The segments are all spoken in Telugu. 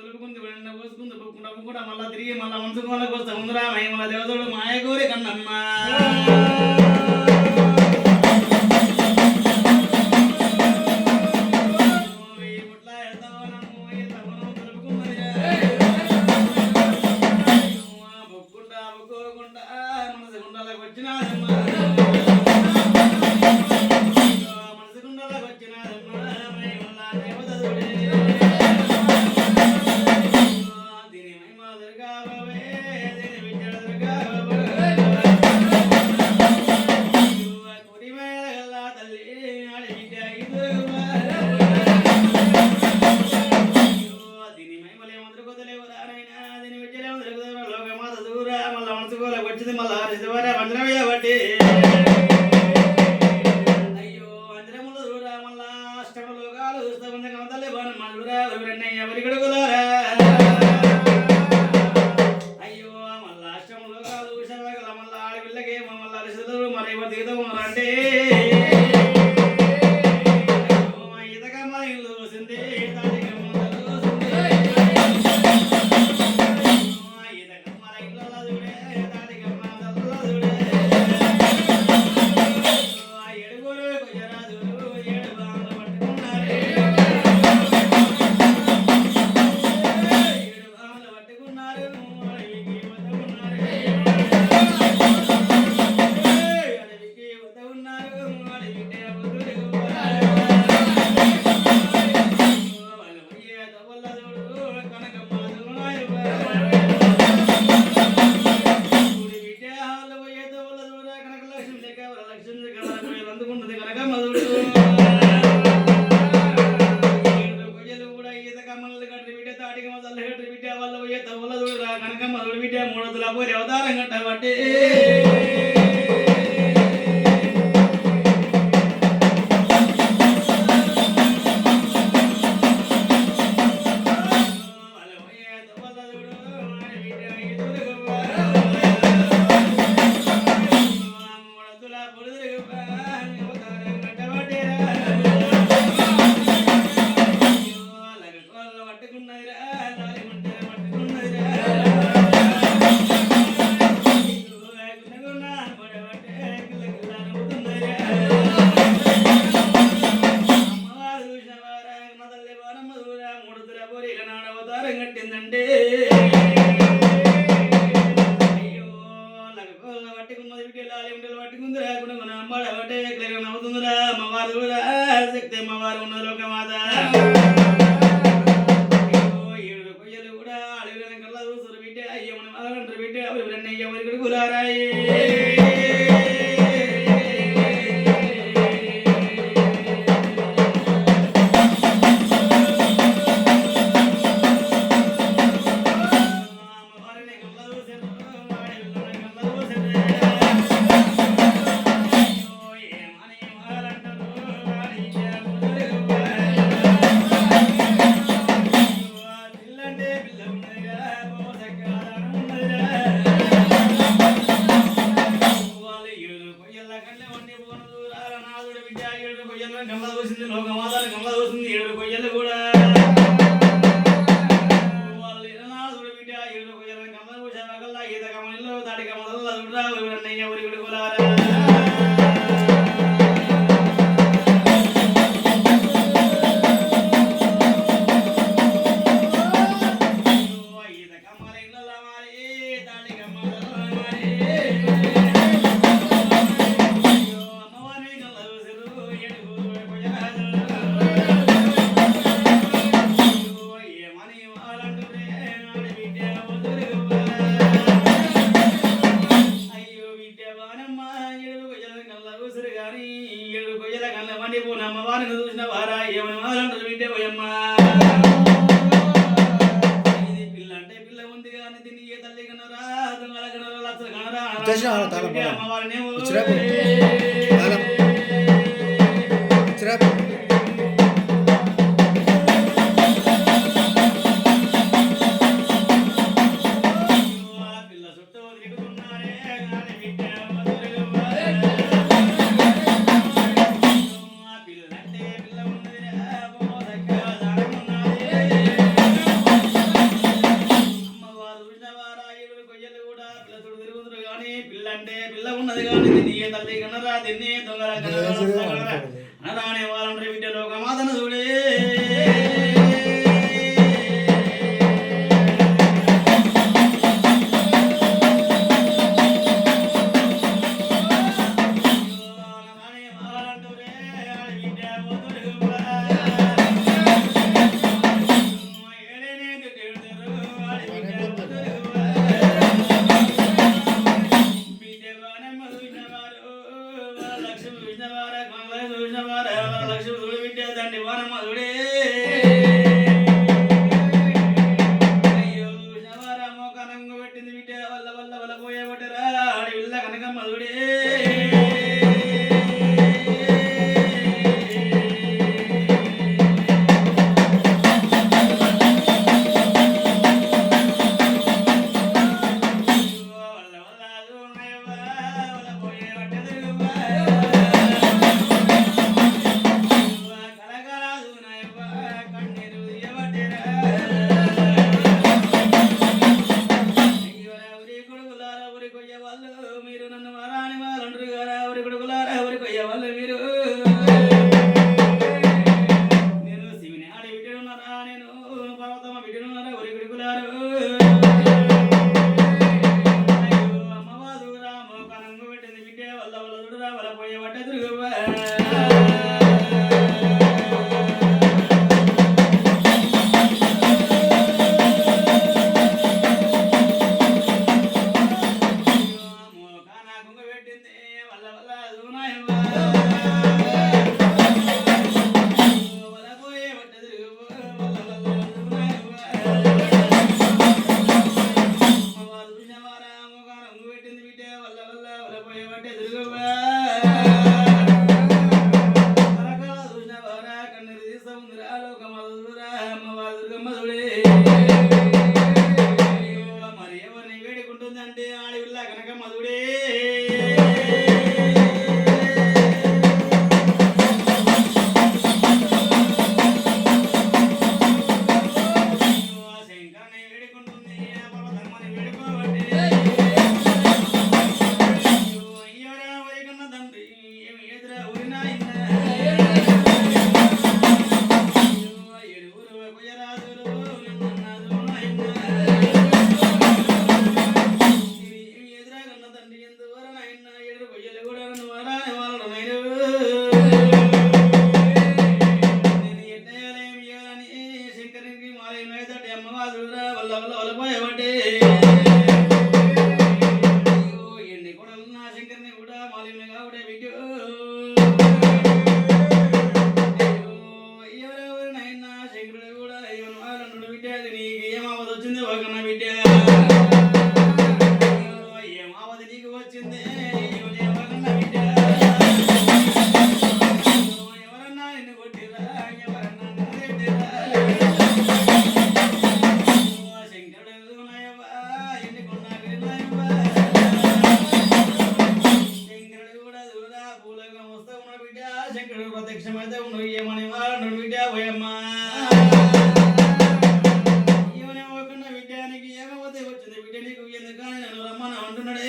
దులుపుకుంది పోసుకుంది కూడా మళ్ళా తిరిగి మళ్ళా మనసుకు వాళ్ళకి వస్తా ఉందిరా మహిమల దేవతడు మాయగోరి కన్నమ్మ వచ్చింది మళ్ళా వంజనమయ్య బట్టి అయ్యో వంజనములు చూడరా మళ్ళా అష్టమలోకాలు చూస్తా ఉంది కమతల్లి బాణం మళ్ళురా ఎవరన్నయ్య ఎవరి గడుగులారా అయ్యో మళ్ళా అష్టమలోకాలు చూసాక మళ్ళా ఆడపిల్లకేమో మళ్ళా రిసలు మరి ఎవరు దిగుతాం అంటే ఈతకమ్మ ఇల్లు చూసింది అందుకుంటుంది కనుక మధుడు కొయ్యలు కూడా ఈత కమ్మలు కట్టి బిడ్డ తాటికి మొదలు కట్టి బిడ్డ వాళ్ళ పోయే తవ్వల చూడరా కనుక మధుడు బిడ్డ మూడొద్దుల పోయి అవతారం కట్టబట్టి కట్టిందంటే అయ్యో పట్టుకున్నది బిడ్డలు బిడ్డలు పట్టుకుంది రాకుండా అమ్మాడ పట్టే నవ్వుతుందిరా అమ్మవారు కూడా శక్తి అమ్మవారు ఉన్న లోకమాత ఏడు కొయ్యలు కూడా అడవిన కల్లా చూస్తారు బిడ్డ అయ్యమని వాళ్ళంటారు బిడ్డ ఎవరన్నయ్య ఎవరికి గులారాయి గంగ చూసింది లోకమాత గంగ చూసింది ఏడు కొయ్యలు కూడా వాళ్ళు ఇరనాడు బిడ్డ ఏడు కొయ్యలు గంగ చూసాకల్లా ఈత కమలిలో తాటి కమలల్లో చూడరా ఎవరన్నయ్య ఊరి కొడుకులారా ఈత కమ్మల ఇళ్ళ మారి తాటి కమ్మల మారి ఏడు కొయ్యల కళ్ళ మండి పోనమ్మ వారిని చూసిన వారా ఏమని వాళ్ళంటారు బిడ్డ పోయమ్మ ఇది పిల్ల అంటే పిల్ల ఉంది కానీ దీన్ని ఏ తల్లి కనరా దొంగల కనరా లక్షలు కనరా అమ్మవారిని పిల్ల చుట్టూ తిరుగుతున్నారే బిడ్డ పిల్లంటే పిల్ల ఉన్నదిరా తల్లి కన్నరా తిన్ని దొంగల కన్నరా అనరానే వాళ్ళందరి బిడ్డ లోకమాతను చూడే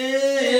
Hey!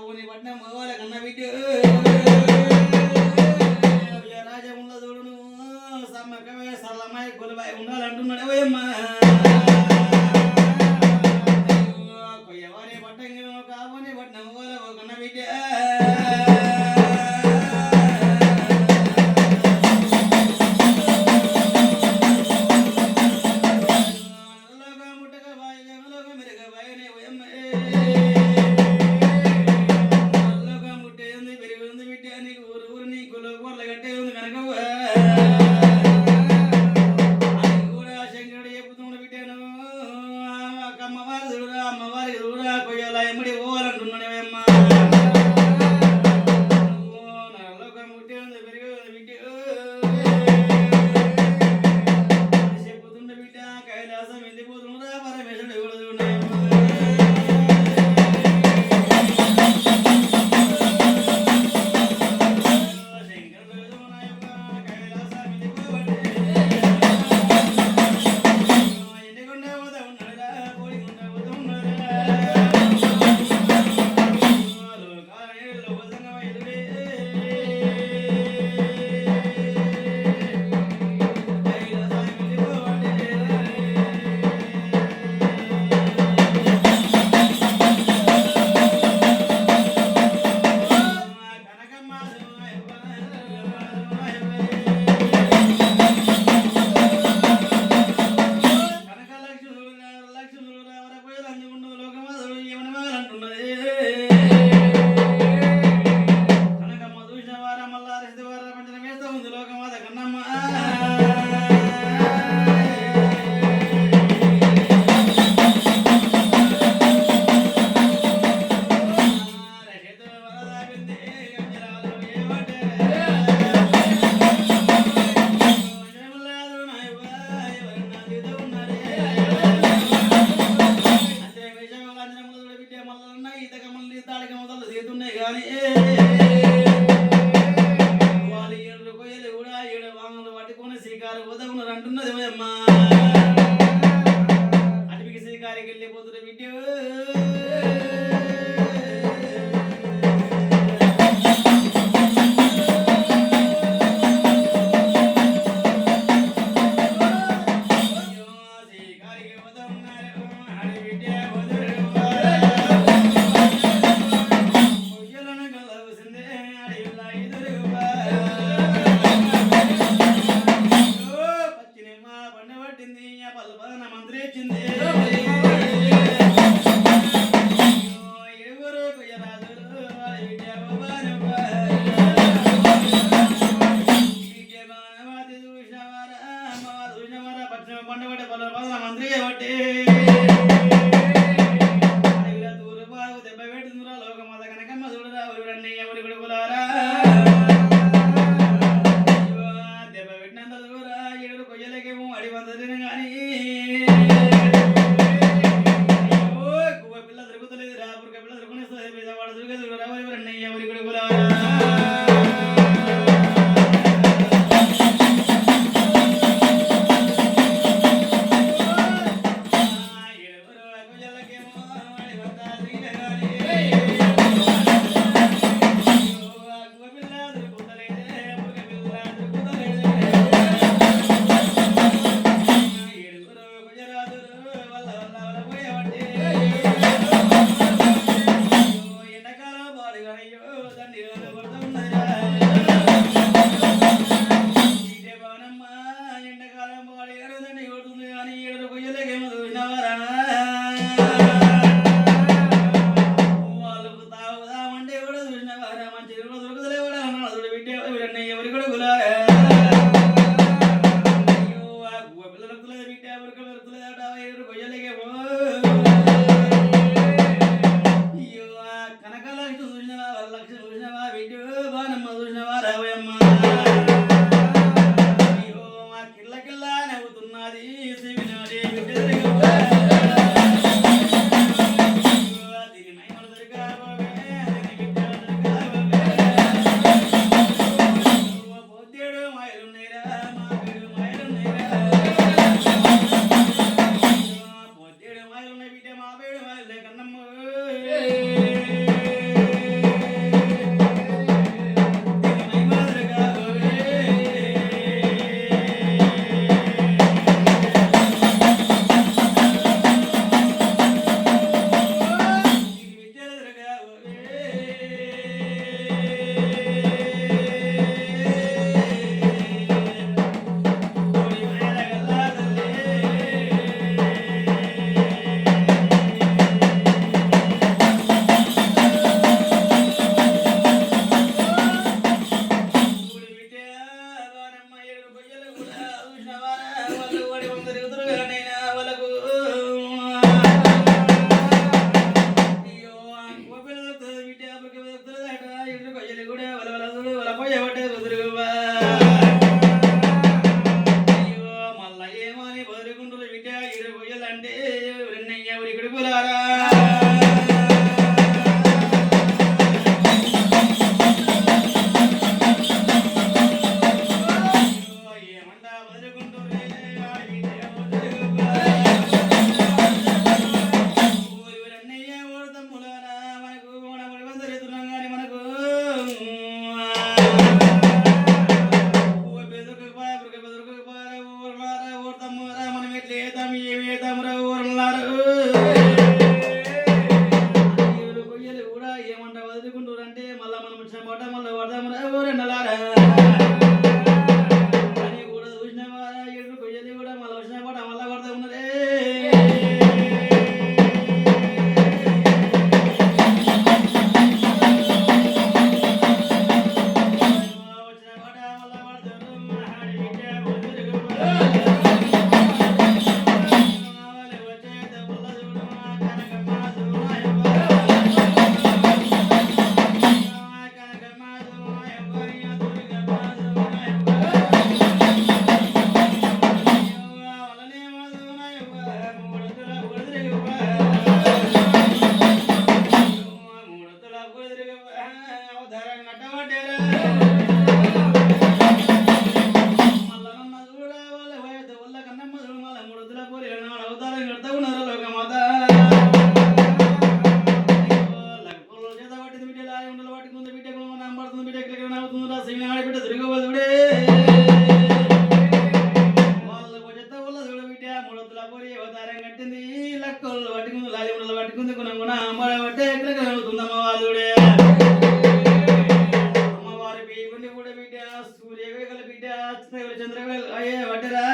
కావుని పట్నం పోవాల కన్న బిడ్డ రాజముల చూడును సమ్మకమే సరళమై కొలువై ఉండాలంటున్నాడు ఓయమ్మ కొయ్యవారి పట్టంగి కావుని పట్నం పోవాల కన్న బిడ్డ జరుగుతున్నాం కానీ మనకు మనం ఎట్లా ఏతాం ఏమి ఏతాం రా ఊరలారు కొయ్యలు కూడా ఏమంటా వదులుకుంటారు అంటే మళ్ళా మనం వచ్చిన పాట మళ్ళీ పడదాం రా ఊరెండలారా అని కూడా చూసిన ఏడు కొయ్యలు కూడా మళ్ళీ వచ్చిన పాట మళ్ళీ పడతా ఉన్నదే చంద్రవేల్ అయ్యే వడ్డరా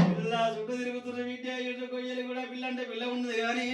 పిల్ల చుట్టూ తిరుగుతున్న విద్య కొయ్యలు కూడా పిల్ల అంటే పిల్ల ఉన్నది కానీ